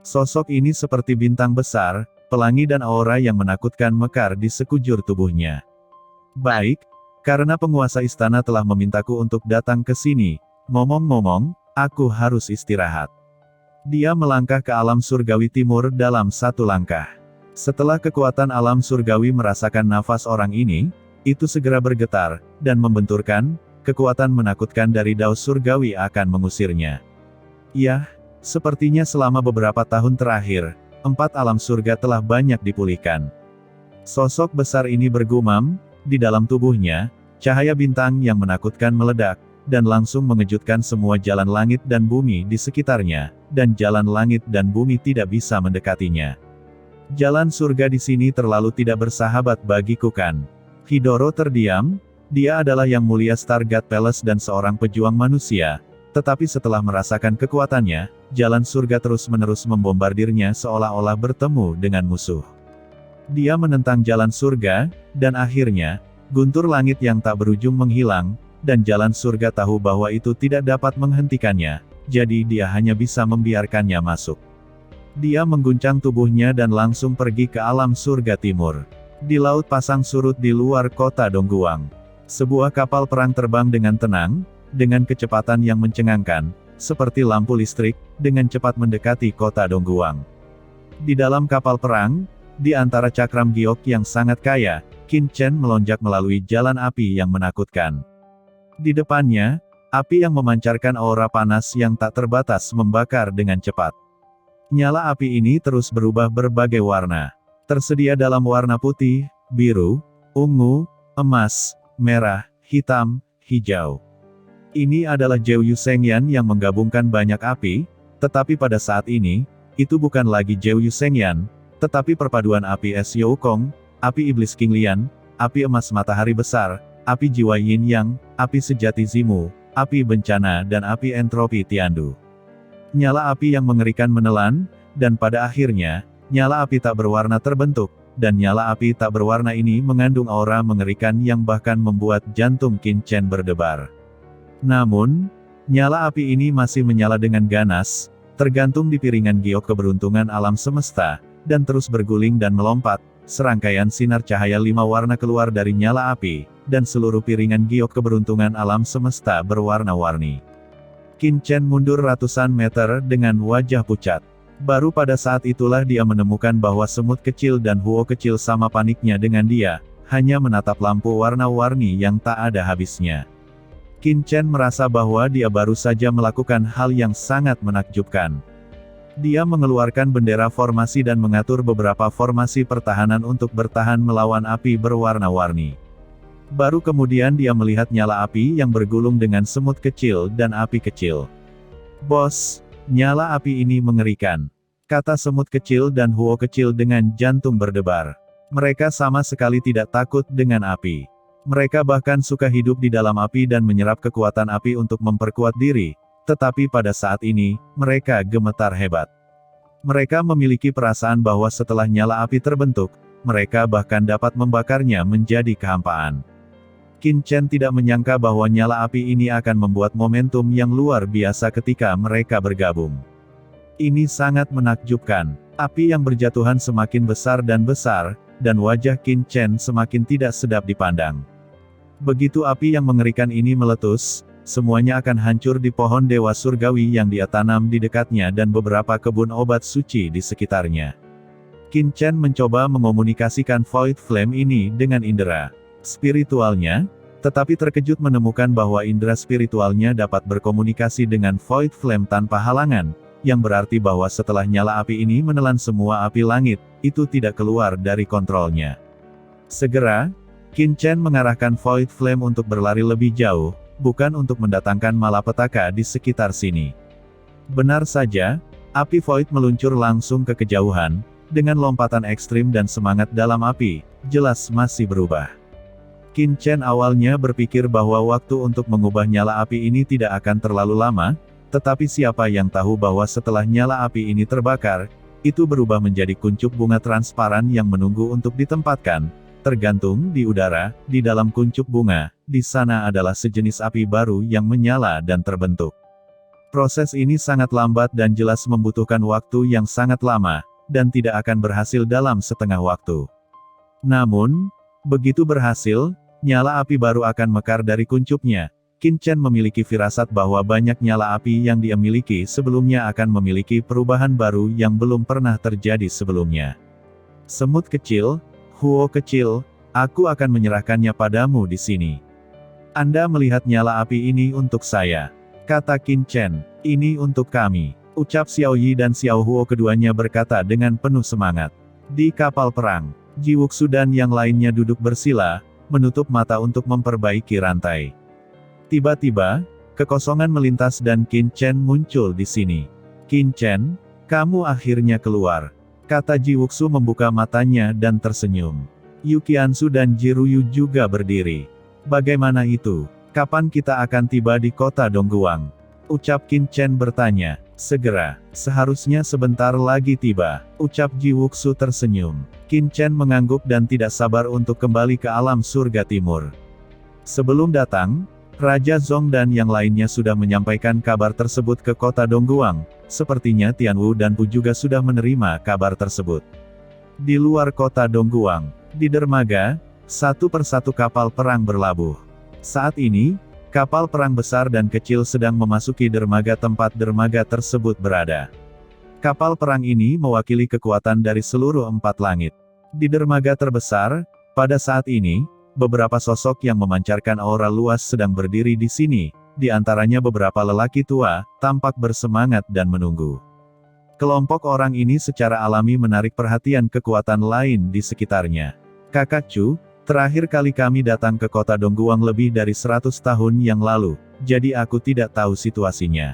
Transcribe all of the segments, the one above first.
Sosok ini seperti bintang besar, pelangi dan aura yang menakutkan mekar di sekujur tubuhnya. Baik, karena penguasa istana telah memintaku untuk datang ke sini, ngomong-ngomong, aku harus istirahat. Dia melangkah ke alam surgawi timur dalam satu langkah. Setelah kekuatan alam surgawi merasakan nafas orang ini, itu segera bergetar, dan membenturkan, kekuatan menakutkan dari dao surgawi akan mengusirnya. Yah, sepertinya selama beberapa tahun terakhir, 4 alam surga telah banyak dipulihkan. Sosok besar ini bergumam, di dalam tubuhnya, cahaya bintang yang menakutkan meledak, dan langsung mengejutkan semua jalan langit dan bumi di sekitarnya, dan jalan langit dan bumi tidak bisa mendekatinya. Jalan surga di sini terlalu tidak bersahabat bagiku kan? Hidoro terdiam, dia adalah yang mulia Stargate Palace dan seorang pejuang manusia, tetapi setelah merasakan kekuatannya, jalan surga terus-menerus membombardirnya seolah-olah bertemu dengan musuh. Dia menentang jalan surga, dan akhirnya, guntur langit yang tak berujung menghilang, dan jalan surga tahu bahwa itu tidak dapat menghentikannya, jadi dia hanya bisa membiarkannya masuk. Dia mengguncang tubuhnya dan langsung pergi ke alam surga timur. Di laut pasang surut di luar kota Dongguang. Sebuah kapal perang terbang dengan tenang, dengan kecepatan yang mencengangkan, seperti lampu listrik, dengan cepat mendekati kota Dongguang. Di dalam kapal perang, di antara cakram giok yang sangat kaya, Qin Chen melonjak melalui jalan api yang menakutkan. Di depannya, api yang memancarkan aura panas yang tak terbatas membakar dengan cepat. Nyala api ini terus berubah berbagai warna. Tersedia dalam warna putih, biru, ungu, emas, merah, hitam, hijau. Ini adalah Zhou Yushengyan yang menggabungkan banyak api, tetapi pada saat ini, itu bukan lagi Zhou Yushengyan, tetapi perpaduan api es Youkong, api iblis King Lian, api emas matahari besar, api jiwa Yin Yang, api sejati Zimu, api bencana dan api entropi Tiandu. Nyala api yang mengerikan menelan, dan pada akhirnya, nyala api tak berwarna terbentuk, dan nyala api tak berwarna ini mengandung aura mengerikan yang bahkan membuat jantung Qin Chen berdebar. Namun, nyala api ini masih menyala dengan ganas, tergantung di piringan giok keberuntungan alam semesta, dan terus berguling dan melompat, serangkaian sinar cahaya 5 warna keluar dari nyala api, dan seluruh piringan giok keberuntungan alam semesta berwarna-warni. Qin Chen mundur ratusan meter dengan wajah pucat. Baru pada saat itulah dia menemukan bahwa semut kecil dan huo kecil sama paniknya dengan dia, hanya menatap lampu warna-warni yang tak ada habisnya. Qin Chen merasa bahwa dia baru saja melakukan hal yang sangat menakjubkan. Dia mengeluarkan bendera formasi dan mengatur beberapa formasi pertahanan untuk bertahan melawan api berwarna-warni. Baru kemudian dia melihat nyala api yang bergulung dengan semut kecil dan api kecil. "Bos, nyala api ini mengerikan," kata semut kecil dan huo kecil dengan jantung berdebar. Mereka sama sekali tidak takut dengan api. Mereka bahkan suka hidup di dalam api dan menyerap kekuatan api untuk memperkuat diri, tetapi pada saat ini, mereka gemetar hebat. Mereka memiliki perasaan bahwa setelah nyala api terbentuk, mereka bahkan dapat membakarnya menjadi kehampaan. Qin Chen tidak menyangka bahwa nyala api ini akan membuat momentum yang luar biasa ketika mereka bergabung. Ini sangat menakjubkan. Api yang berjatuhan semakin besar, dan wajah Qin Chen semakin tidak sedap dipandang. Begitu api yang mengerikan ini meletus, semuanya akan hancur di pohon dewa surgawi yang dia tanam di dekatnya dan beberapa kebun obat suci di sekitarnya. Qin Chen mencoba mengomunikasikan Void Flame ini dengan indera spiritualnya, tetapi terkejut menemukan bahwa indera spiritualnya dapat berkomunikasi dengan Void Flame tanpa halangan, yang berarti bahwa setelah nyala api ini menelan semua api langit, itu tidak keluar dari kontrolnya. Segera, Qin Chen mengarahkan Void Flame untuk berlari lebih jauh, bukan untuk mendatangkan malapetaka di sekitar sini. Benar saja, api Void meluncur langsung ke kejauhan, dengan lompatan ekstrim dan semangat dalam api, jelas masih berubah. Qin Chen awalnya berpikir bahwa waktu untuk mengubah nyala api ini tidak akan terlalu lama, tetapi siapa yang tahu bahwa setelah nyala api ini terbakar, itu berubah menjadi kuncup bunga transparan yang menunggu untuk ditempatkan, tergantung di udara, di dalam kuncup bunga, di sana adalah sejenis api baru yang menyala dan terbentuk. Proses ini sangat lambat dan jelas membutuhkan waktu yang sangat lama, dan tidak akan berhasil dalam setengah waktu. Namun, begitu berhasil, nyala api baru akan mekar dari kuncupnya. Qin Chen memiliki firasat bahwa banyak nyala api yang dia miliki sebelumnya akan memiliki perubahan baru yang belum pernah terjadi sebelumnya. Semut kecil, Huo kecil, aku akan menyerahkannya padamu di sini. Anda melihat nyala api ini untuk saya, kata Qin Chen. Ini untuk kami, ucap Xiao Yi dan Xiao Huo, keduanya berkata dengan penuh semangat. Di kapal perang, Ji Wuxu dan yang lainnya duduk bersila, menutup mata untuk memperbaiki rantai. Tiba-tiba, kekosongan melintas dan Qin Chen muncul di sini. Qin Chen, kamu akhirnya keluar, kata Ji Wuxu membuka matanya dan tersenyum. Yu Qianzu dan Ji Ruyu juga berdiri. Bagaimana itu? Kapan kita akan tiba di kota Dongguang? Ucap Qin Chen bertanya. Segera, seharusnya sebentar lagi tiba, ucap Ji Wuxu tersenyum. Qin Chen mengangguk dan tidak sabar untuk kembali ke alam surga timur. Sebelum datang, Raja Zong dan yang lainnya sudah menyampaikan kabar tersebut ke kota Dongguang. Sepertinya Tian Wu dan Pu juga sudah menerima kabar tersebut. Di luar kota Dongguang, di dermaga, satu persatu kapal perang berlabuh. Saat ini, kapal perang besar dan kecil sedang memasuki dermaga tempat dermaga tersebut berada. Kapal perang ini mewakili kekuatan dari seluruh 4 langit. Di dermaga terbesar, pada saat ini, beberapa sosok yang memancarkan aura luas sedang berdiri di sini, di antaranya beberapa lelaki tua, tampak bersemangat dan menunggu. Kelompok orang ini secara alami menarik perhatian kekuatan lain di sekitarnya. Kakak Chu, terakhir kali kami datang ke kota Dongguang lebih dari 100 tahun yang lalu, jadi aku tidak tahu situasinya.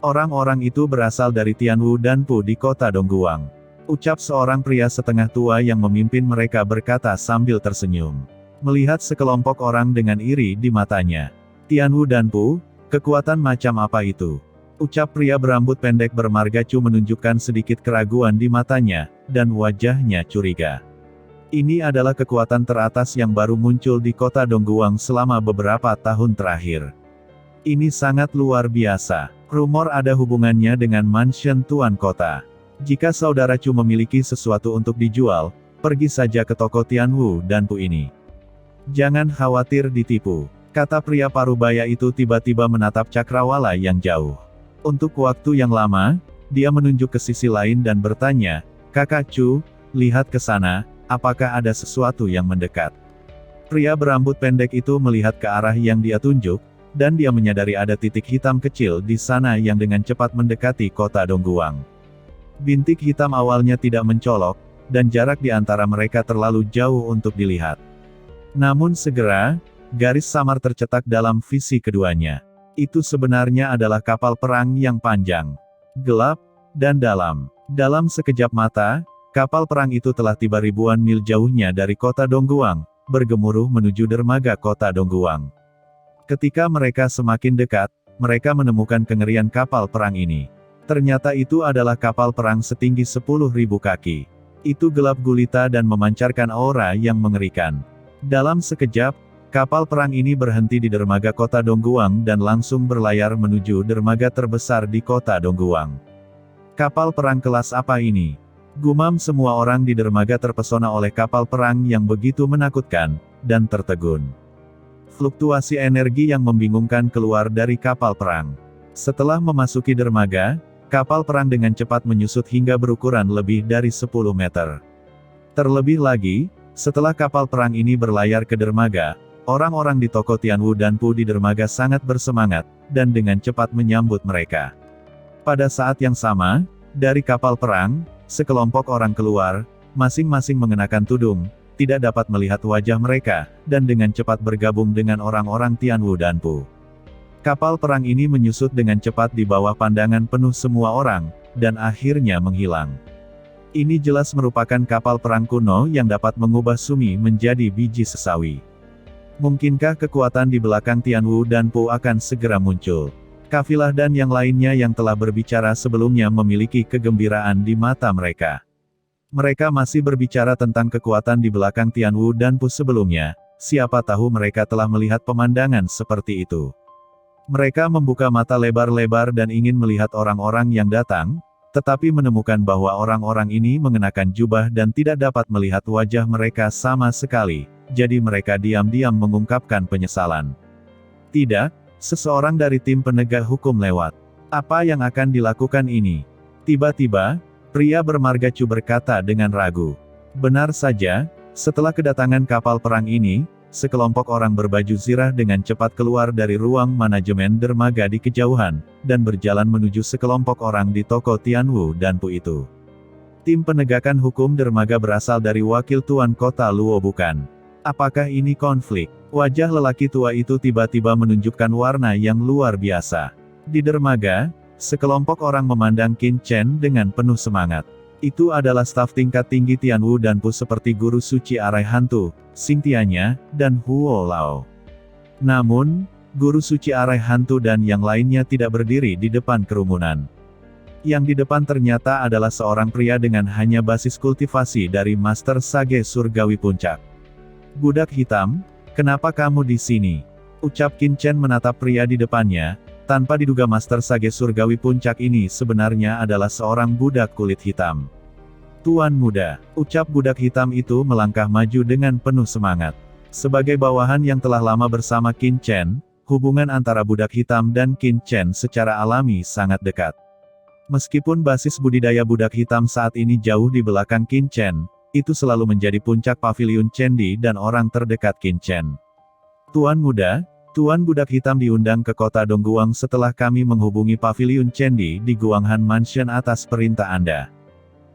Orang-orang itu berasal dari Tianwu dan Pu di kota Dongguang. Ucap seorang pria setengah tua yang memimpin mereka berkata sambil tersenyum. Melihat sekelompok orang dengan iri di matanya. Tianwu dan Pu, kekuatan macam apa itu? Ucap pria berambut pendek bermarga Chu menunjukkan sedikit keraguan di matanya, dan wajahnya curiga. Ini adalah kekuatan teratas yang baru muncul di kota Dongguang selama beberapa tahun terakhir. Ini sangat luar biasa. Rumor ada hubungannya dengan mansion tuan kota. Jika saudara Chu memiliki sesuatu untuk dijual, pergi saja ke toko Tianwu dan Pu ini. Jangan khawatir ditipu, kata pria parubaya itu tiba-tiba menatap cakrawala yang jauh. Untuk waktu yang lama, dia menunjuk ke sisi lain dan bertanya, Kakak Chu, lihat ke sana, apakah ada sesuatu yang mendekat? Pria berambut pendek itu melihat ke arah yang dia tunjuk, dan dia menyadari ada titik hitam kecil di sana yang dengan cepat mendekati kota Dongguang. Bintik hitam awalnya tidak mencolok, dan jarak di antara mereka terlalu jauh untuk dilihat. Namun segera, garis samar tercetak dalam visi keduanya. Itu sebenarnya adalah kapal perang yang panjang, gelap, dan dalam. Dalam sekejap mata, kapal perang itu telah tiba ribuan mil jauhnya dari kota Dongguang, bergemuruh menuju dermaga kota Dongguang. Ketika mereka semakin dekat, mereka menemukan kengerian kapal perang ini. Ternyata itu adalah kapal perang setinggi 10.000 kaki. Itu gelap gulita dan memancarkan aura yang mengerikan. Dalam sekejap, kapal perang ini berhenti di dermaga kota Dongguang dan langsung berlayar menuju dermaga terbesar di kota Dongguang. Kapal perang kelas apa ini? Gumam semua orang di dermaga terpesona oleh kapal perang yang begitu menakutkan, dan tertegun. Fluktuasi energi yang membingungkan keluar dari kapal perang. Setelah memasuki dermaga, kapal perang dengan cepat menyusut hingga berukuran lebih dari 10 meter. Terlebih lagi, setelah kapal perang ini berlayar ke dermaga, orang-orang di toko Tianwu dan Pu di dermaga sangat bersemangat, dan dengan cepat menyambut mereka. Pada saat yang sama, dari kapal perang, sekelompok orang keluar, masing-masing mengenakan tudung, tidak dapat melihat wajah mereka, dan dengan cepat bergabung dengan orang-orang Tianwu dan Pu. Kapal perang ini menyusut dengan cepat di bawah pandangan penuh semua orang, dan akhirnya menghilang. Ini jelas merupakan kapal perang kuno yang dapat mengubah Sumi menjadi biji sesawi. Mungkinkah kekuatan di belakang Tianwu dan Pu akan segera muncul? Kafilah dan yang lainnya yang telah berbicara sebelumnya memiliki kegembiraan di mata mereka. Mereka masih berbicara tentang kekuatan di belakang Tianwu dan Pu sebelumnya, siapa tahu mereka telah melihat pemandangan seperti itu. Mereka membuka mata lebar-lebar dan ingin melihat orang-orang yang datang, tetapi menemukan bahwa orang-orang ini mengenakan jubah dan tidak dapat melihat wajah mereka sama sekali, jadi mereka diam-diam mengungkapkan penyesalan. Tidak, seseorang dari tim penegak hukum lewat. Apa yang akan dilakukan ini? Tiba-tiba, pria bermargacu berkata dengan ragu. Benar saja, setelah kedatangan kapal perang ini, sekelompok orang berbaju zirah dengan cepat keluar dari ruang manajemen dermaga di kejauhan, dan berjalan menuju sekelompok orang di toko Tianwu Danpu itu. Tim penegakan hukum dermaga berasal dari wakil tuan kota Luo bukan? Apakah ini konflik? Wajah lelaki tua itu tiba-tiba menunjukkan warna yang luar biasa. Di dermaga, sekelompok orang memandang Qin Chen dengan penuh semangat. Itu adalah staf tingkat tinggi Tianwu Danpu seperti Guru Suci Arai Hantu, Xingtianya, dan Huo Lao. Namun, Guru Suci Arai Hantu dan yang lainnya tidak berdiri di depan kerumunan. Yang di depan ternyata adalah seorang pria dengan hanya basis kultivasi dari Master Sage Surgawi Puncak. Budak hitam, kenapa kamu di sini? Ucap Qin Chen menatap pria di depannya. Tanpa diduga Master Sage Surgawi Puncak ini sebenarnya adalah seorang budak kulit hitam. Tuan muda, ucap budak hitam itu melangkah maju dengan penuh semangat. Sebagai bawahan yang telah lama bersama Qin Chen, hubungan antara budak hitam dan Qin Chen secara alami sangat dekat. Meskipun basis budidaya budak hitam saat ini jauh di belakang Qin Chen, itu selalu menjadi puncak paviliun Chendi dan orang terdekat Qin Chen. Tuan muda, Tuan budak hitam diundang ke kota Dongguang setelah kami menghubungi paviliun Chendi di Guanghan Mansion atas perintah Anda.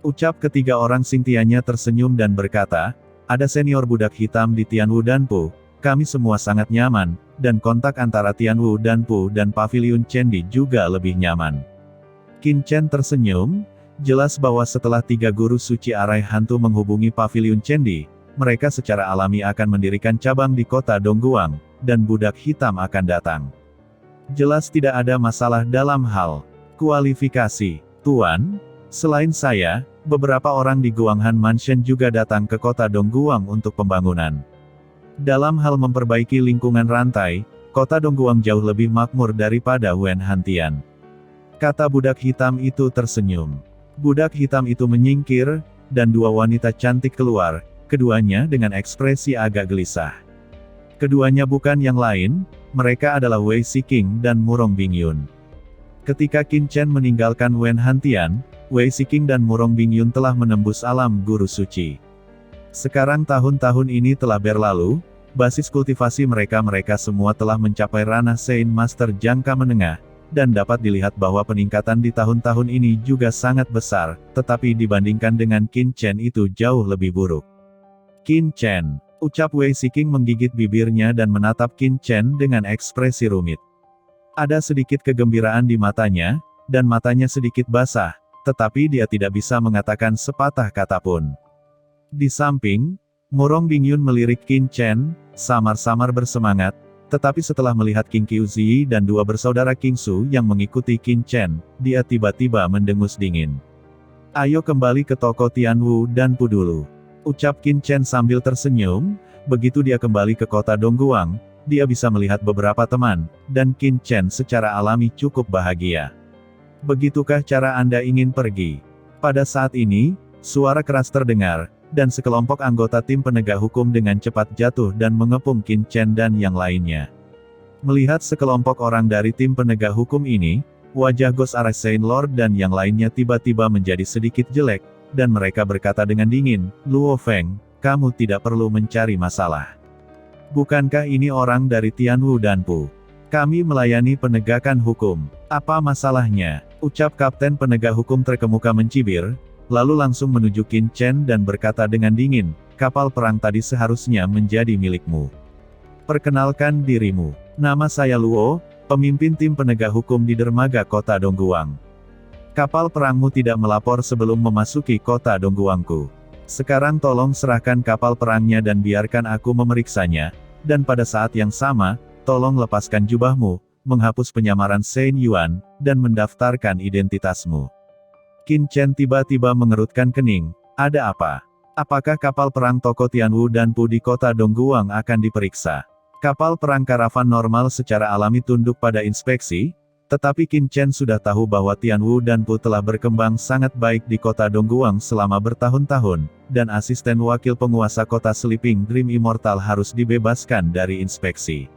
Ucap ketiga orang Xingtianya tersenyum dan berkata, ada senior budak hitam di Tianwu Danpu, kami semua sangat nyaman, dan kontak antara Tianwu Danpu dan paviliun Chendi juga lebih nyaman. Qin Chen tersenyum, jelas bahwa setelah tiga guru suci Arai Hantu menghubungi paviliun Chendi, mereka secara alami akan mendirikan cabang di kota Dongguang, dan budak hitam akan datang. Jelas tidak ada masalah dalam hal kualifikasi. Tuan, selain saya, beberapa orang di Guanghan Mansion juga datang ke kota Dongguang untuk pembangunan. Dalam hal memperbaiki lingkungan rantai, kota Dongguang jauh lebih makmur daripada Wen Hantian. Kata budak hitam itu tersenyum. Budak hitam itu menyingkir, dan dua wanita cantik keluar, keduanya dengan ekspresi agak gelisah. Keduanya bukan yang lain, mereka adalah Wei Siqing dan Murong Bingyun. Ketika Qin Chen meninggalkan Wen Hantian, Wei Siqing dan Murong Bingyun telah menembus alam guru suci. Sekarang tahun-tahun ini telah berlalu, basis kultivasi mereka semua telah mencapai ranah Saint Master jangka menengah, dan dapat dilihat bahwa peningkatan di tahun-tahun ini juga sangat besar, tetapi dibandingkan dengan Qin Chen itu jauh lebih buruk. Qin Chen, ucap Wei Siqing menggigit bibirnya dan menatap Qin Chen dengan ekspresi rumit. Ada sedikit kegembiraan di matanya, dan matanya sedikit basah, tetapi dia tidak bisa mengatakan sepatah kata pun. Di samping, Murong Bingyun melirik Qin Chen, samar-samar bersemangat, tetapi setelah melihat Qing Qiuzi dan dua bersaudara Qingsu yang mengikuti Qin Chen, dia tiba-tiba mendengus dingin. Ayo kembali ke toko Tianwu Danpu dulu. Ucap Qin Chen sambil tersenyum, begitu dia kembali ke kota Dongguang, dia bisa melihat beberapa teman, dan Qin Chen secara alami cukup bahagia. Begitukah cara Anda ingin pergi? Pada saat ini, suara keras terdengar, dan sekelompok anggota tim penegak hukum dengan cepat jatuh dan mengepung Qin Chen dan yang lainnya. Melihat sekelompok orang dari tim penegak hukum ini, wajah Ghost Arai Saint Lord dan yang lainnya tiba-tiba menjadi sedikit jelek, dan mereka berkata dengan dingin, Luo Feng, kamu tidak perlu mencari masalah. Bukankah ini orang dari Tianwu Danpu? Kami melayani penegakan hukum. Apa masalahnya? Ucap Kapten penegak hukum terkemuka mencibir, lalu langsung menuju Qin Chen dan berkata dengan dingin, kapal perang tadi seharusnya menjadi milikmu. Perkenalkan dirimu. Nama saya Luo, pemimpin tim penegak hukum di dermaga kota Dongguang. Kapal perangmu tidak melapor sebelum memasuki kota Dongguangku. Sekarang tolong serahkan kapal perangnya dan biarkan aku memeriksanya, dan pada saat yang sama, tolong lepaskan jubahmu, menghapus penyamaran Saint Yuan, dan mendaftarkan identitasmu. Qin Chen tiba-tiba mengerutkan kening, ada apa? Apakah kapal perang toko Tianwu Danpu di kota Dongguang akan diperiksa? Kapal perang karavan normal secara alami tunduk pada inspeksi, tetapi Qin Chen sudah tahu bahwa Tianwu Danpu telah berkembang sangat baik di kota Dongguang selama bertahun-tahun, dan asisten wakil penguasa kota Sleeping Dream Immortal harus dibebaskan dari inspeksi.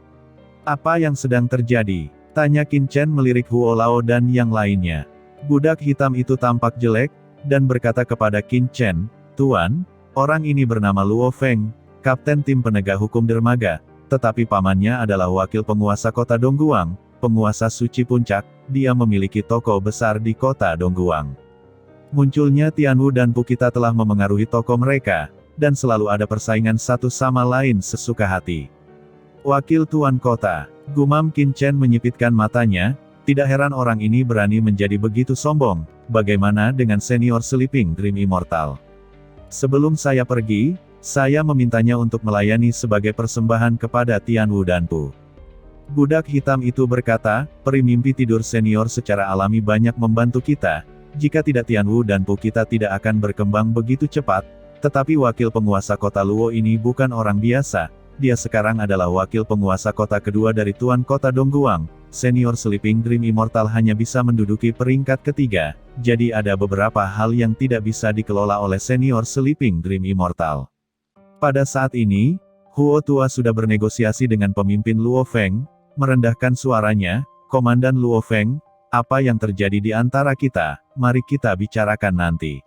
Apa yang sedang terjadi? Tanya Qin Chen melirik Huo Lao dan yang lainnya. Budak hitam itu tampak jelek, dan berkata kepada Qin Chen, "Tuan, orang ini bernama Luo Feng, kapten tim penegak hukum dermaga, tetapi pamannya adalah wakil penguasa kota Dongguang, penguasa suci puncak, dia memiliki toko besar di kota Dongguang. Munculnya Tianwu dan Pu kita telah memengaruhi toko mereka, dan selalu ada persaingan satu sama lain sesuka hati." Wakil tuan kota, gumam Qin Chen menyipitkan matanya, tidak heran orang ini berani menjadi begitu sombong, bagaimana dengan senior Sleeping Dream Immortal? Sebelum saya pergi, saya memintanya untuk melayani sebagai persembahan kepada Tianwu Danpu. Budak hitam itu berkata, peri mimpi tidur senior secara alami banyak membantu kita, jika tidak Tianwu Danpu kita tidak akan berkembang begitu cepat, tetapi wakil penguasa kota Luo ini bukan orang biasa, dia sekarang adalah wakil penguasa kota kedua dari tuan kota Dongguang, senior Sleeping Dream Immortal hanya bisa menduduki peringkat ketiga, jadi ada beberapa hal yang tidak bisa dikelola oleh senior Sleeping Dream Immortal. Pada saat ini, Huo tua sudah bernegosiasi dengan pemimpin Luo Feng, merendahkan suaranya, "Komandan Luo Feng, apa yang terjadi di antara kita, mari kita bicarakan nanti.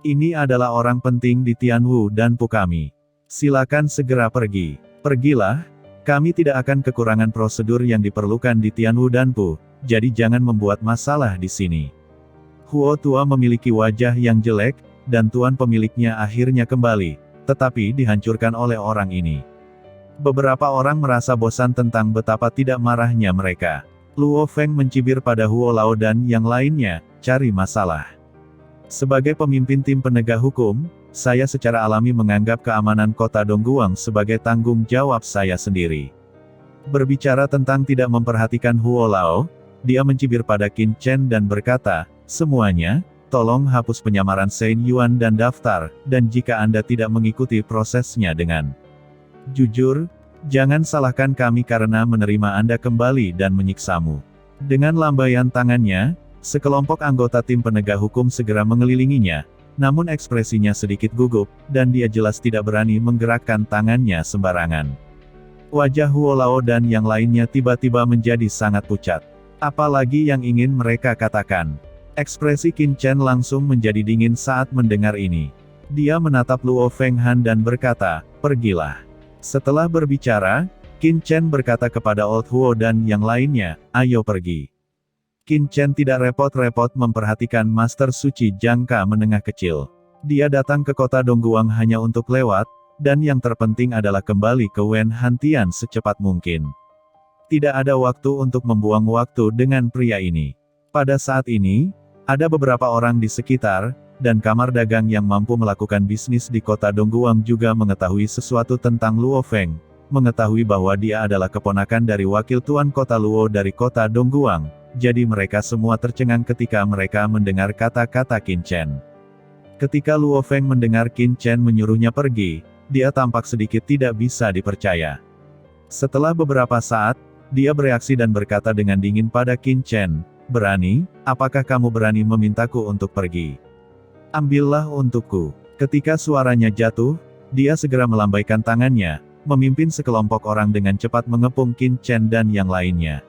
Ini adalah orang penting di Tianwu dan Pu kami. Silakan segera pergi. Pergilah, kami tidak akan kekurangan prosedur yang diperlukan di Tianwu dan Pu, jadi jangan membuat masalah di sini." Huo tua memiliki wajah yang jelek, dan tuan pemiliknya akhirnya kembali, tetapi dihancurkan oleh orang ini. Beberapa orang merasa bosan tentang betapa tidak marahnya mereka. Luo Feng mencibir pada Huo Lao dan yang lainnya, cari masalah. Sebagai pemimpin tim penegak hukum, saya secara alami menganggap keamanan kota Dongguang sebagai tanggung jawab saya sendiri. Berbicara tentang tidak memperhatikan Huo Lao, dia mencibir pada Qin Chen dan berkata, "Semuanya, tolong hapus penyamaran Sein Yuan dan daftar, dan jika Anda tidak mengikuti prosesnya dengan jujur, jangan salahkan kami karena menerima Anda kembali dan menyiksamu." Dengan lambaian tangannya, sekelompok anggota tim penegak hukum segera mengelilinginya, namun ekspresinya sedikit gugup, dan dia jelas tidak berani menggerakkan tangannya sembarangan. Wajah Huo Lao dan yang lainnya tiba-tiba menjadi sangat pucat. Apalagi yang ingin mereka katakan? Ekspresi Qin Chen langsung menjadi dingin saat mendengar ini. Dia menatap Luo Feng Han dan berkata, "Pergilah." Setelah berbicara, Qin Chen berkata kepada Old Huo dan yang lainnya, "Ayo pergi." Qin Chen tidak repot-repot memperhatikan Master Suci jangka menengah kecil. Dia datang ke kota Dongguang hanya untuk lewat, dan yang terpenting adalah kembali ke Wen Hantian secepat mungkin. Tidak ada waktu untuk membuang waktu dengan pria ini. Pada saat ini, ada beberapa orang di sekitar, dan kamar dagang yang mampu melakukan bisnis di kota Dongguang juga mengetahui sesuatu tentang Luo Feng, mengetahui bahwa dia adalah keponakan dari wakil tuan kota Luo dari kota Dongguang, jadi mereka semua tercengang ketika mereka mendengar kata-kata Qin Chen. Ketika Luo Feng mendengar Qin Chen menyuruhnya pergi, dia tampak sedikit tidak bisa dipercaya. Setelah beberapa saat, dia bereaksi dan berkata dengan dingin pada Qin Chen, "Berani? Apakah kamu berani memintaku untuk pergi? Ambillah untukku." Ketika suaranya jatuh, dia segera melambaikan tangannya, memimpin sekelompok orang dengan cepat mengepung Qin Chen dan yang lainnya.